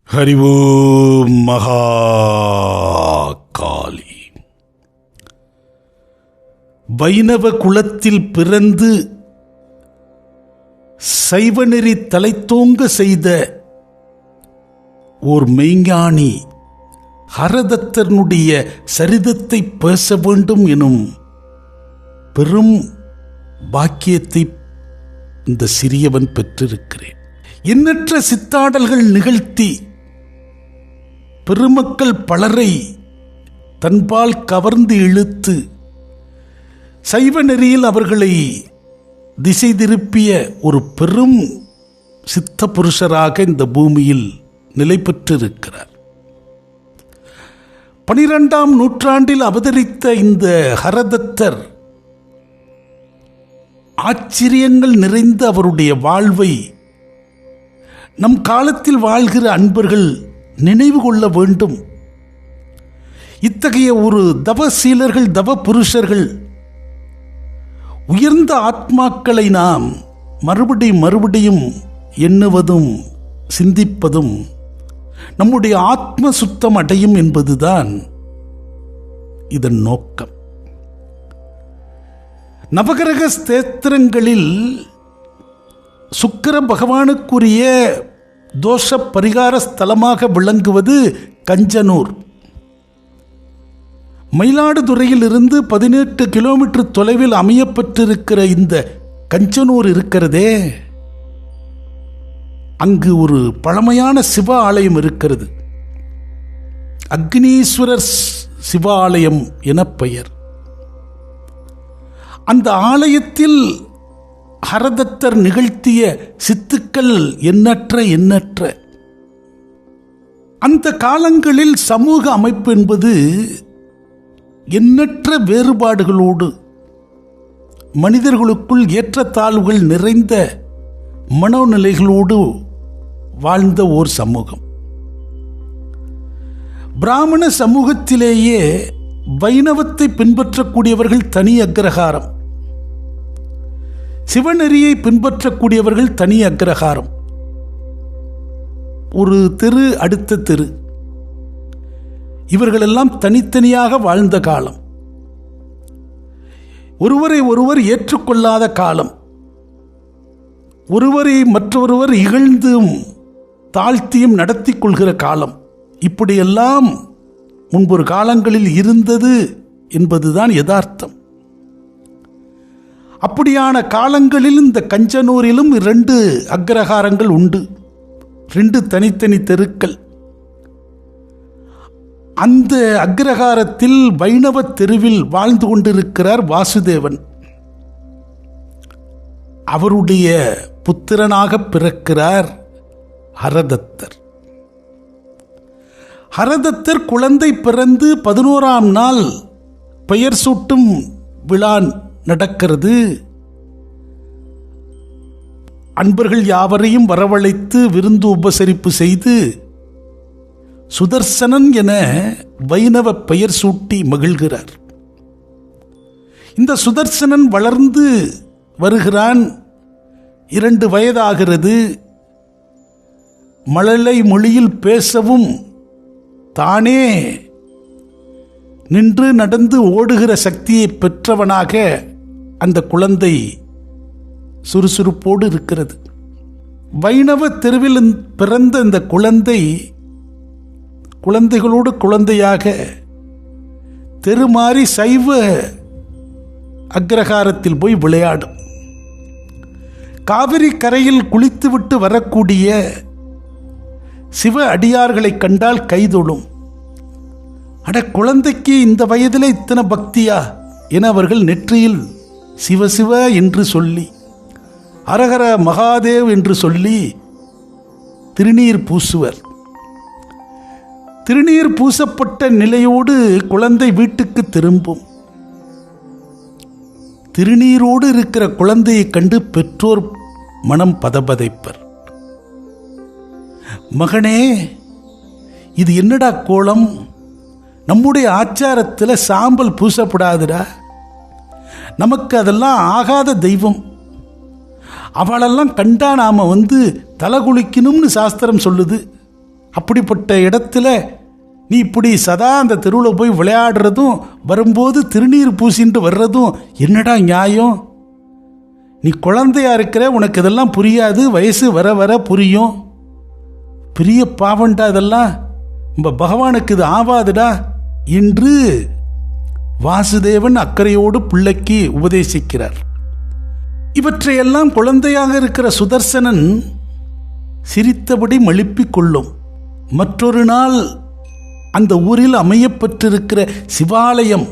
ஹரி ஓம் மகா காளி. வைணவ குலத்தில் பிறந்து சைவநெறி தலைத்தோங்க செய்த ஓர் மெய்ஞானி ஹரதத்தனுடைய சரிதத்தை பேச வேண்டும் எனும் பெரும் பாக்கியத்தை இந்த சிறியவன் பெற்றிருக்கிறேன். எண்ணற்ற சித்தாடல்கள் நிகழ்த்தி பெருமக்கள் பலரை தன்பால் கவர்ந்து இழுத்து சைவ நெறியில் அவர்களை திசை திருப்பிய ஒரு பெரும் சித்த புருஷராக இந்த பூமியில் நிலை பெற்றிருக்கிறார். 12ஆம் நூற்றாண்டில் அவதரித்த இந்த ஹரதத்தர் ஆச்சரியங்கள் நிறைந்த அவருடைய வாழ்வை நம் காலத்தில் வாழ்கிற அன்பர்கள் நினைவு கொள்ள வேண்டும். இத்தகைய ஒரு தவசீலர்கள், தவ புருஷர்கள், உயர்ந்த ஆத்மாக்களை நாம் மறுபடியும் எண்ணுவதும் சிந்திப்பதும் நம்முடைய ஆத்ம சுத்தம் அடையும் என்பதுதான் இதன் நோக்கம். நவகிரக ஸ்தோத்திரங்களில் சுக்கிர பகவானுக்குரிய தோஷ பரிகார ஸ்தலமாக விளங்குவது கஞ்சனூர். மயிலாடுதுறையில் இருந்து 18 கிலோமீட்டர் தொலைவில் அமையப்பட்டிருக்கிற இந்த கஞ்சனூர் இருக்கிறதே, அங்கு ஒரு பழமையான சிவ ஆலயம் இருக்கிறது. அக்னீஸ்வரர் சிவ ஆலயம் என பெயர். அந்த ஆலயத்தில் ஹரதத்தர் நிகழ்த்திய சித்துக்கள் எண்ணற்ற. அந்த காலங்களில் சமூக அமைப்பு என்பது எண்ணற்ற வேறுபாடுகளோடு மனிதர்களுக்குள் ஏற்றத்தாழ்வுகள் நிறைந்த மனோநிலைகளோடு வாழ்ந்த ஓர் சமூகம். பிராமண சமூகத்திலேயே வைணவத்தை பின்பற்றக்கூடியவர்கள் தனி அக்ரஹாரம், சிவநெறியை பின்பற்றக்கூடியவர்கள் தனி அக்ரஹாரம். ஒரு தெரு அடுத்த தெரு, இவர்களெல்லாம் தனித்தனியாக வாழ்ந்த காலம், ஒருவரை ஒருவர் ஏற்றுக்கொள்ளாத காலம், ஒருவரை மற்றொருவர் இகழ்ந்தும் தாழ்த்தியும் நடத்தி கொள்கிற காலம். இப்படியெல்லாம் முன்பொரு காலங்களில் இருந்தது என்பதுதான் யதார்த்தம். அப்படியான காலங்களில் இந்த கஞ்சனூரிலும் 2 அக்ரஹாரங்கள் உண்டு, 2 தனித்தனி தெருக்கள். அந்த அக்ரஹாரத்தில் வைணவ தெருவில் வாழ்ந்து கொண்டிருக்கிறார் வாசுதேவன். அவருடைய புத்திரனாக பிறக்கிறார் ஹரதத்தர். ஹரதத்தர் குழந்தை பிறந்து 11ஆம் நாள் பெயர் சூட்டும் விழா நடக்கிறது. அன்பர்கள் யாவரையும் வரவழைத்து விருந்து உபசரிப்பு செய்து சுதர்சனன் என வைணவ பெயர் சூட்டி மகிழ்கிறார். இந்த சுதர்சனன் வளர்ந்து வருகிறான். 2 வயதாகிறது. மழலை மொழியில் பேசவும் தானே நின்று நடந்து ஓடுகிற சக்தியை பெற்றவனாக அந்த குழந்தை சுறுசுறுப்போடு இருக்கிறது. வைணவ தெருவில் பிறந்த இந்த குழந்தைகளோடு குழந்தையாக தெருமாறி சைவ அக்ரஹாரத்தில் போய் விளையாடும். காவிரி கரையில் குளித்துவிட்டு வரக்கூடிய சிவ அடியார்களை கண்டால் கைதொழும். அட, குழந்தைக்கு இந்த வயதில் இத்தனை பக்தியா என அவர்கள் நெற்றியில் சிவசிவ என்று சொல்லி, அரஹர மகாதேவ் என்று சொல்லி திருநீர் பூசுவர். திருநீர் பூசப்பட்ட நிலையோடு குழந்தை வீட்டுக்கு திரும்பும். திருநீரோடு இருக்கிற குழந்தையை கண்டு பெற்றோர் மனம் பதபதைப்பர். மகனே, இது என்னடா கோலம்? நம்முடைய ஆச்சாரத்தில் சாம்பல் பூசப்படாதுடா, நமக்கு அதெல்லாம் ஆகாத தெய்வம். அவளெல்லாம் கண்டா நாம தலை குளிக்கணும்னு சாஸ்திரம் சொல்லுது. அப்படிப்பட்ட இடத்துல நீ இப்படி சதா அந்த தெருவில் போய் விளையாடுறதும் வரும்போது திருநீர் பூசிட்டு வர்றதும் என்னடா நியாயம்? நீ குழந்தையா இருக்கிற, உனக்கு இதெல்லாம் புரியாது, வயசு வர வர புரியும். பெரிய பாவண்டா இதெல்லாம், பகவானுக்கு இது ஆவாதுடா என்று வாசுதேவன் அக்கறையோடு பிள்ளைக்கு உபதேசிக்கிறார். இவற்றையெல்லாம் குழந்தையாக இருக்கிற சுதர்சனன் சிரித்தபடி மழுப்பிக் கொள்ளும். மற்றொரு நாள் அந்த ஊரில் அமையப்பட்டிருக்கிற சிவாலயம்,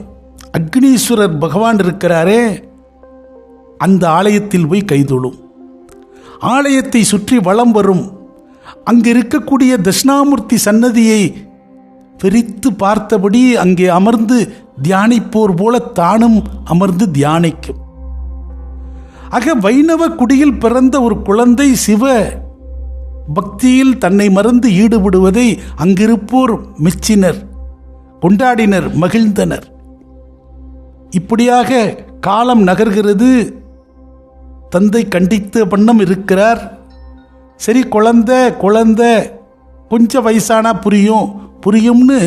அக்னீஸ்வரர் பகவான் இருக்கிறாரே, அந்த ஆலயத்தில் போய் கைதொழும். ஆலயத்தை சுற்றி வலம் வரும். அங்கு இருக்கக்கூடிய தட்சிணாமூர்த்தி சன்னதியை பிரித்து பார்த்தபடி அங்கே அமர்ந்து தியானிப்போர் போல தானும் அமர்ந்து தியானிக்கும். ஆக வைணவ குடியில் பிறந்த ஒரு குழந்தை சிவ பக்தியில் தன்னை மறந்து ஈடுபடுவதை அங்கிருப்போர் மெச்சினர், கொண்டாடினர், மகிழ்ந்தனர். இப்படியாக காலம் நகர்கிறது. தந்தை கண்டித்த வண்ணம் இருக்கிறார். சரி, குழந்தை கொஞ்சம் வயசானா புரியும்னு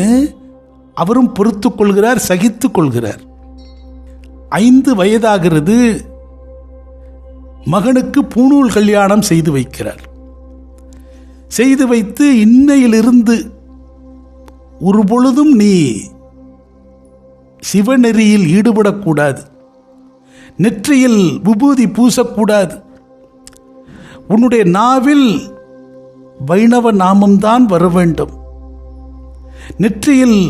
அவரும் பொறுத்து கொள்கிறார், சகித்து கொள்கிறார். 5 வயதாகிறது. மகனுக்கு பூணூல் கல்யாணம் செய்து வைக்கிறார். செய்து வைத்து இன்னையிலிருந்து ஒரு பொழுதும் நீ சிவநெறியில் ஈடுபடக்கூடாது, நெற்றியில் விபூதி பூசக்கூடாது, உன்னுடைய நாவில் வைணவ நாமம்தான் வர வேண்டும், நெற்றியில்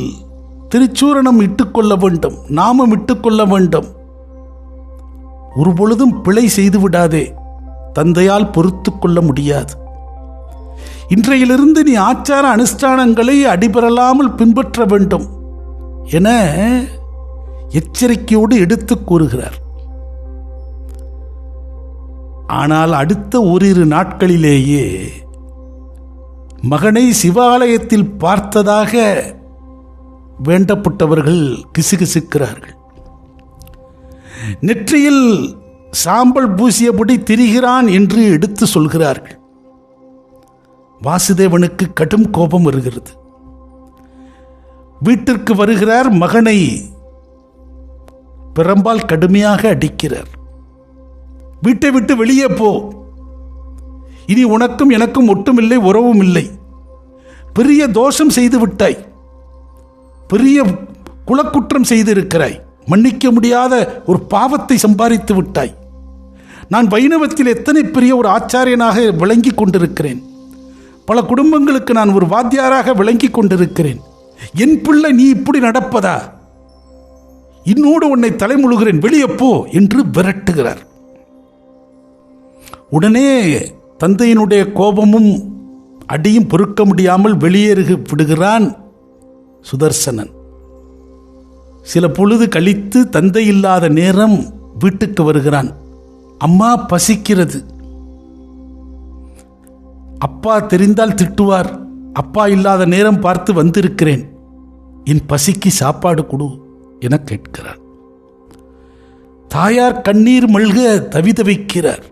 திருச்சூரணம் இட்டுக்கொள்ள வேண்டும், நாமம் இட்டுக்கொள்ள வேண்டும், ஒரு பொழுதும் பிழை செய்து விடாதே, தந்தையால் பொறுத்து கொள்ள முடியாது. இன்றையிலிருந்து நீ ஆச்சார அனுஷ்டானங்களை அடிபெறலாமல் பின்பற்ற வேண்டும் என எச்சரிக்கையோடு எடுத்து கூறுகிறார். ஆனால் அடுத்த ஓரிரு நாட்களிலேயே மகனை சிவாலயத்தில் பார்த்ததாக வேண்டப்பட்டவர்கள் கிசுகிசுக்கிறார்கள். நெற்றியில் சாம்பல் பூசியபடி திரிகிறான் என்று எடுத்து சொல்கிறார்கள். வாசுதேவனுக்கு கடும் கோபம் வருகிறது. வீட்டிற்கு வருகிறார். மகனை பிரம்பால் கடுமையாக அடிக்கிறார். வீட்டை விட்டு வெளியே போ, இனி உனக்கும் எனக்கும் ஒட்டுமில்லை, உறவும் இல்லை. பெரிய தோஷம் செய்து விட்டாய், பெரிய குலக்குற்றம் செய்திருக்கிறாய், மன்னிக்க முடியாத ஒரு பாவத்தை சம்பாதித்து விட்டாய். நான் வைணவத்தில் எத்தனை பெரிய ஒரு ஆச்சாரியனாக விளங்கி கொண்டிருக்கிறேன், பல குடும்பங்களுக்கு நான் ஒரு வாத்தியாராக விளங்கி கொண்டிருக்கிறேன். என் பிள்ளை நீ இப்படி நடப்பதா? இன்னோடு உன்னை தலைமுழுகிறேன், வெளியே போ என்று விரட்டுகிறார். உடனே தந்தையினுடைய கோபமும் அடியும் பொறுக்க முடியாமல் வெளியேறி விடுகிறான் சுதர்சனன். சில பொழுது கழித்து தந்தை இல்லாத நேரம் வீட்டுக்கு வருகிறான். அம்மா பசிக்கிறது. அப்பா தெரிந்தால் திட்டுவார். அப்பா இல்லாத நேரம் பார்த்து வந்திருக்கிறேன், என் பசிக்கு சாப்பாடு கொடு என கேட்கிறார். தாயார் கண்ணீர் மல்க தவிதவிக்கிறார்.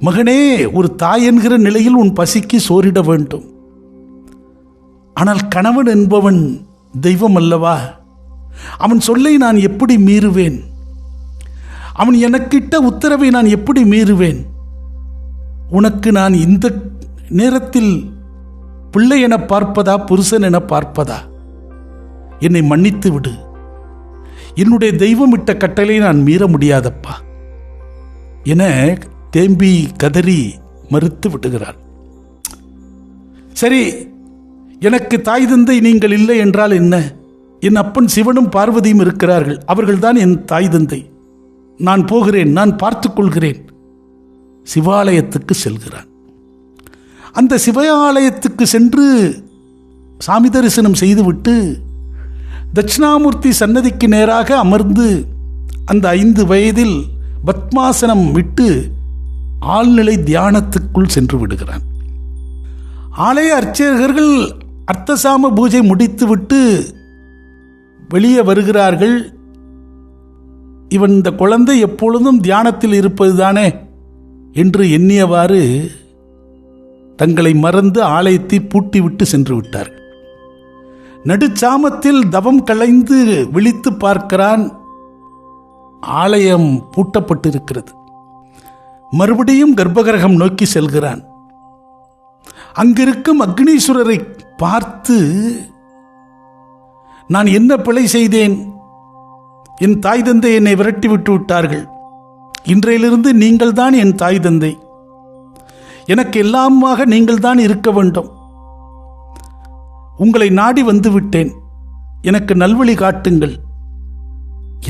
மகனே, ஒரு தாய் என்கிற நிலையில் உன் பசிக்கு சோறிட வேண்டும். ஆனால் கணவன் என்பவன் தெய்வம் அல்லவா? அவன் சொல்லை நான் எப்படி மீறுவேன்? அவன் எனக்கிட்ட உத்தரவை நான் எப்படி மீறுவேன்? உனக்கு நான் இந்த நேரத்தில் பிள்ளை என பார்ப்பதா, புருஷன் என பார்ப்பதா? என்னை மன்னித்து விடு. என்னுடைய தெய்வம் இட்ட கட்டளை நான் மீற முடியாதப்பா என தேம்பி கதறி மறுத்து விடுகிறாள். சரி, எனக்கு தாய் தந்தை நீங்கள் இல்லை என்றால் என்ன? என் அப்பன் சிவனும் பார்வதியும் இருக்கிறார்கள், அவர்கள்தான் என் தாய் தந்தை. நான் போகிறேன், நான் பார்த்துக் கொள்கிறேன். சிவாலயத்துக்கு செல்கிறான். அந்த சிவாலயத்துக்கு சென்று சாமி தரிசனம் செய்துவிட்டு தட்சிணாமூர்த்தி சன்னதிக்கு நேராக அமர்ந்து அந்த 5 வயதில் பத்மாசனம் விட்டு ஆழ்நிலை தியானத்துக்குள் சென்று விடுகிறான். ஆலய அர்ச்சகர்கள் அர்த்தசாம பூஜை முடித்துவிட்டு வெளியே வருகிறார்கள். இவன் இந்த குழந்தை எப்பொழுதும் தியானத்தில் இருப்பதுதானே என்று எண்ணியவாறு தங்களை மறந்து ஆலயத்தை பூட்டிவிட்டு சென்று விட்டார்கள். நடுச்சாமத்தில் தவம் களைந்து விழித்து பார்க்கிறான். ஆலயம் பூட்டப்பட்டிருக்கிறது. மறுபடியும் கர்ப்பகிரகம் நோக்கி செல்கிறான். அங்கிருக்கும் அக்னீஸ்வரரை பார்த்து, நான் என்ன பிழை செய்தேன்? என் தாய் தந்தை என்னை விரட்டி விட்டு விட்டார்கள். இன்றையிலிருந்து நீங்கள் தான் என் தாய் தந்தை. எனக்கு எல்லாமாக நீங்கள் தான் இருக்க வேண்டும். உங்களை நாடி வந்து விட்டேன். எனக்கு நல்வழி காட்டுங்கள்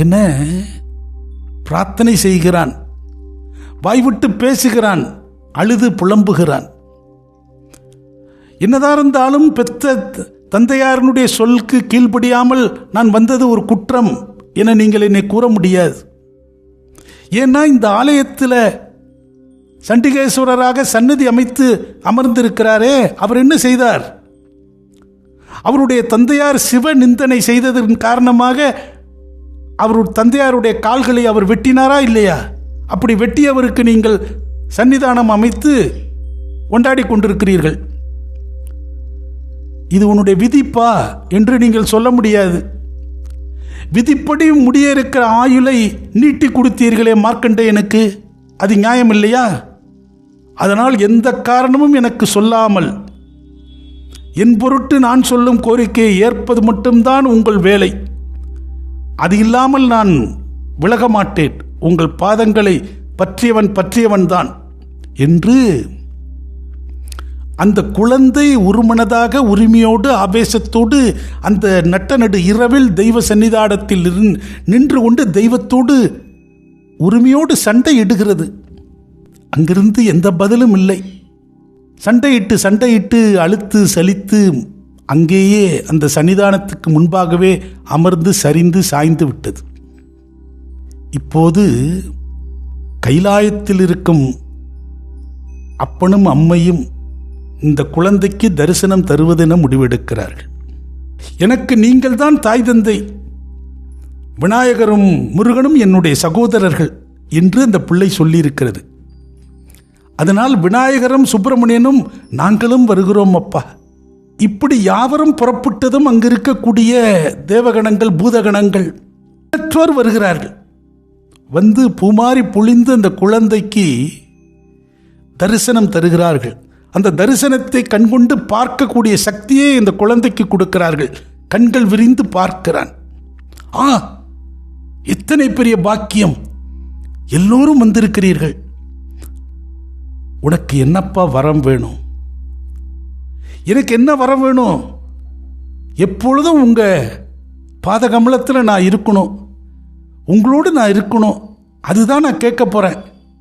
என பிரார்த்தனை செய்கிறான். வாய்விட்டு பேசுகிறான், அழுது புலம்புகிறான். என்னதான் இருந்தாலும் பெற்ற தந்தையாரனுடைய சொல்லுக்கு கீழ்ப்படியாமல் நான் வந்தது ஒரு குற்றம் என நீங்கள் என்னை கூற முடியாது. ஏன்னா இந்த ஆலயத்தில் சண்டிகேஸ்வரராக சன்னதி அமைத்து அமர்ந்திருக்கிறாரே, அவர் என்ன செய்தார்? அவருடைய தந்தையார் சிவ நிந்தனை செய்ததன் காரணமாக அவருடைய தந்தையாருடைய கால்களை அவர் வெட்டினாரா இல்லையா? அப்படி வெட்டியவருக்கு நீங்கள் சன்னிதானம் அமைத்து கொண்டாடி கொண்டிருக்கிறீர்கள். இது உன்னுடைய விதிப்பா என்று நீங்கள் சொல்ல முடியாது. விதிப்படி முடிய இருக்கிற ஆயுளை நீட்டி கொடுத்தீர்களே மார்க்கண்டேயனுக்கு, அது நியாயம் இல்லையா? அதனால் எந்த காரணமும் எனக்கு சொல்லாமல் என் பொருட்டு நான் சொல்லும் கோரிக்கையை ஏற்பது மட்டும்தான் உங்கள் வேலை. அது இல்லாமல் நான் விலக மாட்டேன். உங்கள் பாதங்களை பற்றியவன் தான் என்று அந்த குழந்தை உருமனதாக உரிமையோடு ஆவேசத்தோடு அந்த நட்ட இரவில் தெய்வ சன்னிதானத்தில் நின்று கொண்டு தெய்வத்தோடு உரிமையோடு சண்டையிடுகிறது. அங்கிருந்து எந்த பதிலும் இல்லை. சண்டையிட்டு அழுத்து சலித்து அங்கேயே அந்த சன்னிதானத்துக்கு முன்பாகவே அமர்ந்து சரிந்து சாய்ந்து விட்டது. இப்போது கைலாயத்தில் இருக்கும் அப்பனும் அம்மையும் இந்த குழந்தைக்கு தரிசனம் தருவதென முடிவெடுக்கிறார்கள். எனக்கு நீங்கள் தான் தாய் தந்தை, விநாயகரும் முருகனும் என்னுடைய சகோதரர்கள் என்று அந்த பிள்ளை சொல்லியிருக்கிறது. அதனால் விநாயகரும் சுப்பிரமணியனும் நாங்களும் வருகிறோம் அப்பா. இப்படி யாவரும் புறப்பட்டதும் அங்கிருக்கக்கூடிய தேவகணங்கள் பூதகணங்கள் பெற்றோர் வருகிறார்கள். வந்து பூமாரி பொழிந்து அந்த குழந்தைக்கு தரிசனம் தருகிறார்கள். அந்த தரிசனத்தை கண்கொண்டு பார்க்கக்கூடிய சக்தியை இந்த குழந்தைக்கு கொடுக்கிறார்கள். கண்கள் விரிந்து பார்க்கிறான். எத்தனை பெரிய பாக்கியம்! எல்லோரும் வந்திருக்கிறீர்கள். உனக்கு என்னப்பா வரம் வேணும்? எனக்கு என்ன வரம் வேணும்? எப்பொழுதும் உங்க பாதகமலத்தில் நான் இருக்கணும், உங்களோடு நான் இருக்கணும், அதுதான் நான் கேட்க போறேன்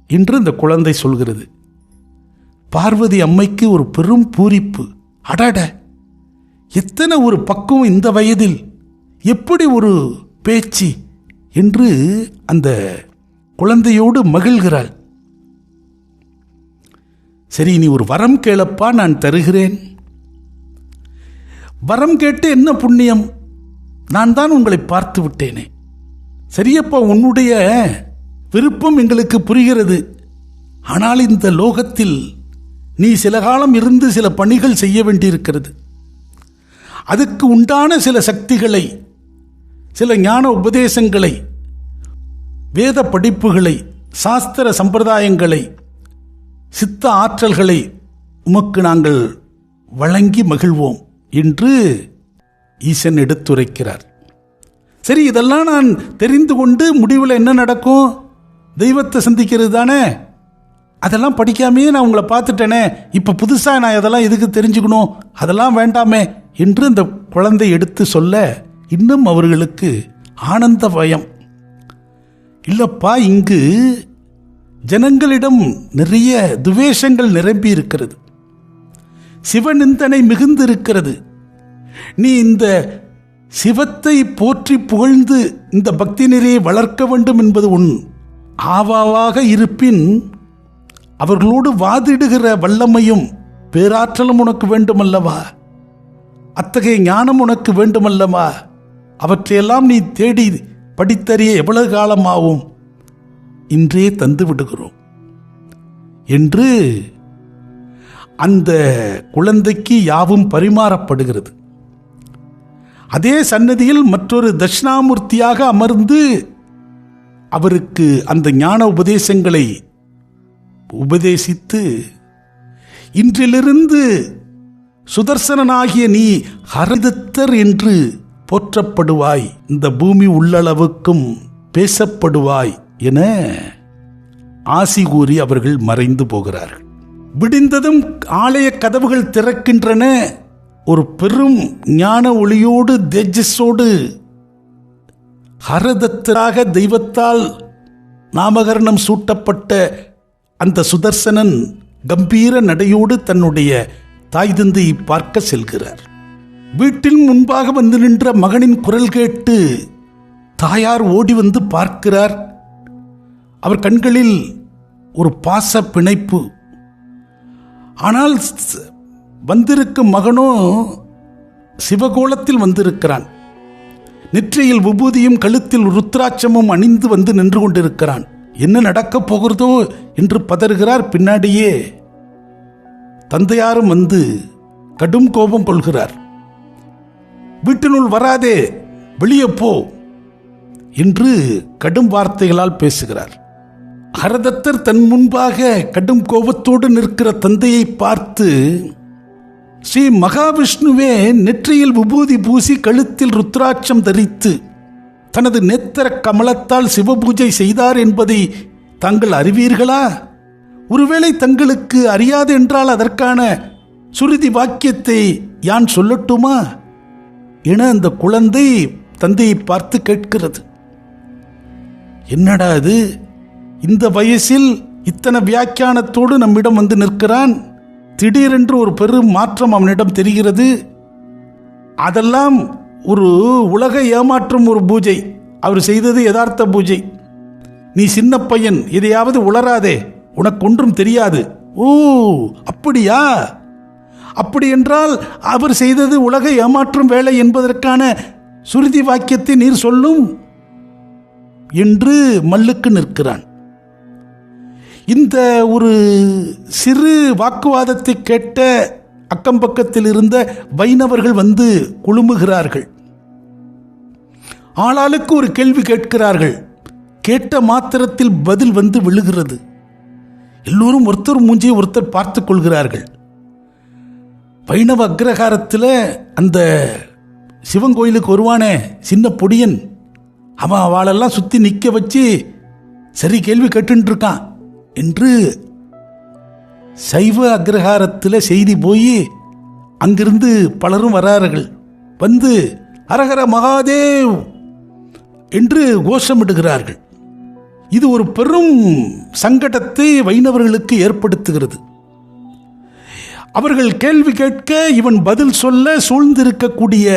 என்று இந்த குழந்தை சொல்கிறது. பார்வதி அம்மைக்கு ஒரு பெரும் பூரிப்பு. அடட, எத்தனை ஒரு பக்குவம் இந்த வயதில், எப்படி ஒரு பேச்சு என்று அந்த குழந்தையோடு மகிழ்கிறாள். சரி, நீ ஒரு வரம் கேளப்பா, நான் தருகிறேன். வரம் கேட்டு என்ன புண்ணியம்? நான் தான் உங்களை பார்த்து விட்டேனே. சரியப்பா, உன்னுடைய விருப்பம் எங்களுக்கு புரிகிறது. ஆனால் இந்த லோகத்தில் நீ சில காலம் இருந்து சில பணிகள் செய்ய வேண்டியிருக்கிறது. அதுக்கு உண்டான சில சக்திகளை, சில ஞான உபதேசங்களை, வேத படிப்புகளை, சாஸ்திர சம்பிரதாயங்களை, சித்த ஆற்றல்களை உமக்கு நாங்கள் வழங்கி மகிழ்வோம் என்று ஈசன் எடுத்துரைக்கிறார். சரி, இதெல்லாம் நான் தெரிந்து கொண்டு முடிவில் என்ன நடக்கும்? தெய்வத்தை சந்திக்கிறது தானே. அதெல்லாம் படிக்காமையே நான் உங்களை பார்த்துட்டேனே, இப்போ புதுசாக நான் அதெல்லாம் எதுக்கு தெரிஞ்சுக்கணும்? அதெல்லாம் வேண்டாமே என்று அந்த குழந்தை எடுத்து சொல்ல இன்னும் அவர்களுக்கு ஆனந்த பயம். இல்லப்பா, இங்கு ஜனங்களிடம் நிறைய துவேஷங்கள் நிரம்பி இருக்கிறது, சிவநிந்தனை மிகுந்து இருக்கிறது. நீ இந்த சிவத்தை போற்றி புகழ்ந்து இந்த பக்தி நெறியை வளர்க்க வேண்டும் என்பது உன் ஆவாவாக இருப்பின், அவர்களோடு வாதிடுகிற வல்லமையும் பேராற்றலும் உனக்கு வேண்டுமல்லவா? அத்தகைய ஞானம் உனக்கு வேண்டுமல்லவா? அவற்றையெல்லாம் நீ தேடி படித்தறிய எவ்வளவு காலமாகும்? இன்றே தந்து விடுகிறோம் என்று அந்த குழந்தைக்கு யாவும் பரிமாறப்படுகிறது. அதே சன்னதியில் மற்றொரு தட்சிணாமூர்த்தியாக அமர்ந்து அவருக்கு அந்த ஞான உபதேசங்களை உபதேசித்து, இன்றிலிருந்து சுதர்சனனாகிய நீ ஹரதத்தர் என்று போற்றப்படுவாய், இந்த பூமி உள்ளளவுக்கும் பேசப்படுவாய் என ஆசி கூறி அவர்கள் மறைந்து போகிறார்கள். விடிந்ததும் ஆலய கதவுகள் திறக்கின்றன. ஒரு பெரும் ஞான ஒளியோடு தேஜஸோடு ஹரதத்தராக தெய்வத்தால் நாமகரணம் சூட்டப்பட்ட அந்த சுதர்சனன் கம்பீர நடையோடு தன்னுடைய தாய் தந்தையை பார்க்க செல்கிறார். வீட்டில் முன்பாக வந்து நின்ற மகனின் குரல் கேட்டு தாயார் ஓடி வந்து பார்க்கிறார். அவர் கண்களில் ஒரு பாச பிணைப்பு. ஆனால் வந்திருக்கும் மகனோ சிவகோலத்தில் வந்திருக்கிறான். நெற்றியில் விபூதியும் கழுத்தில் ருத்ராட்சமும் அணிந்து வந்து நின்று கொண்டிருக்கிறான். என்ன நடக்கப் போகிறதோ என்று பதறுகிறார். பின்னாடியே தந்தையாரும் வந்து கடும் கோபம் கொள்கிறார். வீட்டினுள் வராதே, வெளியே போ என்று கடும் வார்த்தைகளால் பேசுகிறார். ஹரதத்தர் தன் முன்பாக கடும் கோபத்தோடு நிற்கிற தந்தையை பார்த்து, ஸ்ரீ மகாவிஷ்ணுவே நெற்றியில் விபூதி பூசி கழுத்தில் ருத்ராட்சம் தரித்து தனது நேத்திர கமலத்தால் சிவபூஜை செய்தார் என்பதை தாங்கள் அறிவீர்களா? ஒருவேளை தங்களுக்கு அறியாது என்றால் அதற்கான சுருதி வாக்கியத்தை யான் சொல்லட்டுமா என அந்த குழந்தை தந்தையை பார்த்து கேட்கிறது. என்னடா அது, இந்த வயசில் இத்தனை வியாக்கியானத்தோடு நம்மிடம் வந்து நிற்கிறான். திடீரென்று ஒரு பெரும் மாற்றம் அவனிடம் தெரிகிறது. அதெல்லாம் ஒரு உலக ஏமாற்றும் ஒரு பூஜை. அவர் செய்தது யதார்த்த பூஜை. நீ சின்ன பையன், எதையாவது உளராதே, உனக்கு ஒன்றும் தெரியாது. ஓ அப்படியா? அப்படி என்றால் அவர் செய்தது உலக ஏமாற்றும் வேலை என்பதற்கான சுருதி வாக்கியத்தை நீர் சொல்லும் என்று மல்லுக்கு நிற்கிறான். இந்த ஒரு சிறு வாக்குவாதத்தை கேட்ட அக்கம்பக்கத்தில் இருந்த வைணவர்கள் வந்து குழுமுகிறார்கள். ஆளாளுக்கு ஒரு கேள்வி கேட்கிறார்கள். கேட்ட மாத்திரத்தில் பதில் வந்து விழுகிறது. எல்லோரும் ஒருத்தர் மூஞ்சியை ஒருத்தர் பார்த்து கொள்கிறார்கள். வைணவ அக்ரஹாரத்தில் அந்த சிவன் கோயிலுக்கு வருவானே சின்ன பொடியன், அவன் அவளெல்லாம் சுற்றி நிற்க வச்சு சரி கேள்வி கேட்டுன்னு இருக்கான் என்று சைவ அக்ரஹாரத்தில் செய்தி போய் அங்கிருந்து பலரும் வரார்கள். வந்து ஹரஹர மகாதேவ் என்று கோஷமிடுகிறார்கள். இது ஒரு பெரும் சங்கடத்தை வைணவர்களுக்கு ஏற்படுத்துகிறது. அவர்கள் கேள்வி கேட்க இவன் பதில் சொல்ல சூழ்ந்திருக்கக்கூடிய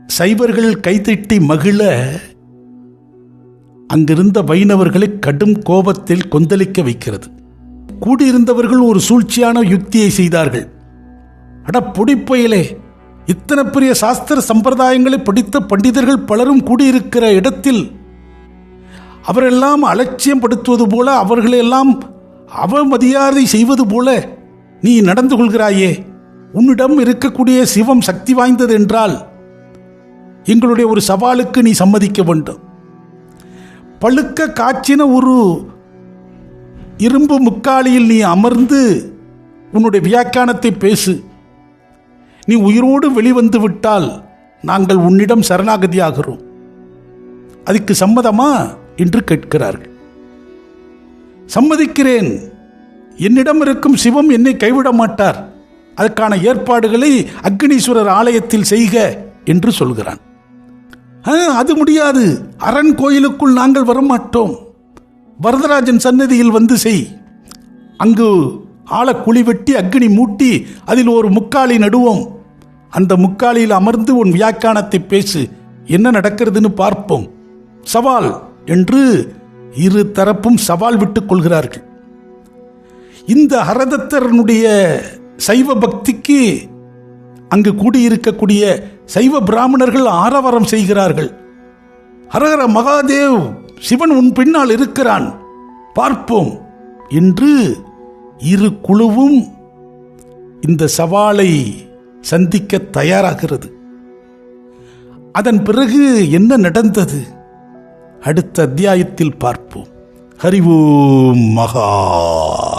சைவர்கள் கைதட்டி மகிழ அங்கிருந்த வைணவர்களை கடும் கோபத்தில் கொந்தளிக்க வைக்கிறது. கூடியிருந்தவர்கள் ஒரு சூழ்ச்சியான யுக்தியை செய்தார்கள். அட பொடிப்பையிலே, இத்தனை பெரிய சாஸ்திர சம்பிரதாயங்களை படித்த பண்டிதர்கள் பலரும் கூடியிருக்கிற இடத்தில் அவரெல்லாம் அலட்சியம் படுத்துவது போல, அவர்களெல்லாம் அவமரியாதை செய்வது போல நீ நடந்து கொள்கிறாயே. உன்னிடம் இருக்கக்கூடிய சிவம் சக்தி வாய்ந்தது என்றால் எங்களுடைய ஒரு சவாலுக்கு நீ சம்மதிக்க வேண்டும். பழுக்க காய்ச்சின ஒரு இரும்பு முக்காலியில் நீ அமர்ந்து உன்னுடைய வியாக்கியானத்தை பேசு. நீ உயிரோடு வெளிவந்து விட்டால் நாங்கள் உன்னிடம் சரணாகதியாகிறோம். அதுக்கு சம்மதமா என்று கேட்கிறார்கள். சம்மதிக்கிறேன், என்னிடம் இருக்கும் சிவம் என்னை கைவிட மாட்டார், அதற்கான ஏற்பாடுகளை அக்னீஸ்வரர் ஆலயத்தில் செய்க என்று சொல்கிறான். அது முடியாது, அரண் கோயிலுக்குள் நாங்கள் வரமாட்டோம், வரதராஜன் சன்னதியில் வந்து செய். அங்கு ஆழ குழி வெட்டி அக்னி மூட்டி அதில் ஒரு முக்காலி நடுவோம். அந்த முக்காலியில் அமர்ந்து உன் வியாக்கியானத்தை பேசு, என்ன நடக்கிறதுன்னு பார்ப்போம், சவால் என்று இரு தரப்பும் சவால் விட்டுக் கொள்கிறார்கள். இந்த ஹரதத்தரனுடைய சைவ பக்திக்கு அங்கு கூடியிருக்கக்கூடிய சைவ பிராமணர்கள் ஆரவாரம் செய்கிறார்கள். ஹரஹர மகாதேவ், சிவன் உன் பின்னால் இருக்கிறான், பார்ப்போம் என்று இரு குழுவும் இந்த சவாலை சந்திக்க தயாராகிறது. அதன் பிறகு என்ன நடந்தது? அடுத்த அத்தியாயத்தில் பார்ப்போம். ஹரி ஓம் மகா.